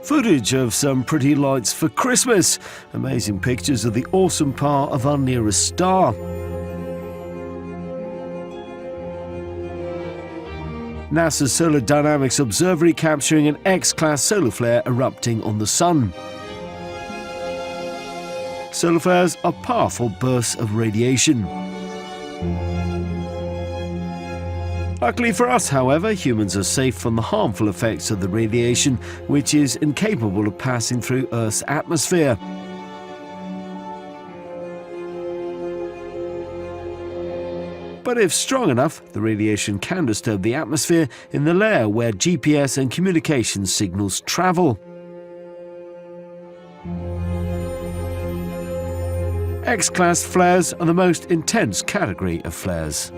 Footage of some pretty lights for Christmas. Amazing pictures of the awesome power of our nearest star. NASA's Solar Dynamics Observatory capturing an X-class solar flare erupting on the Sun. Solar flares are powerful bursts of radiation. Luckily for us, however, humans are safe from the harmful effects of the radiation, which is incapable of passing through Earth's atmosphere. But if strong enough, the radiation can disturb the atmosphere in the layer where GPS and communications signals travel. X-class flares are the most intense category of flares.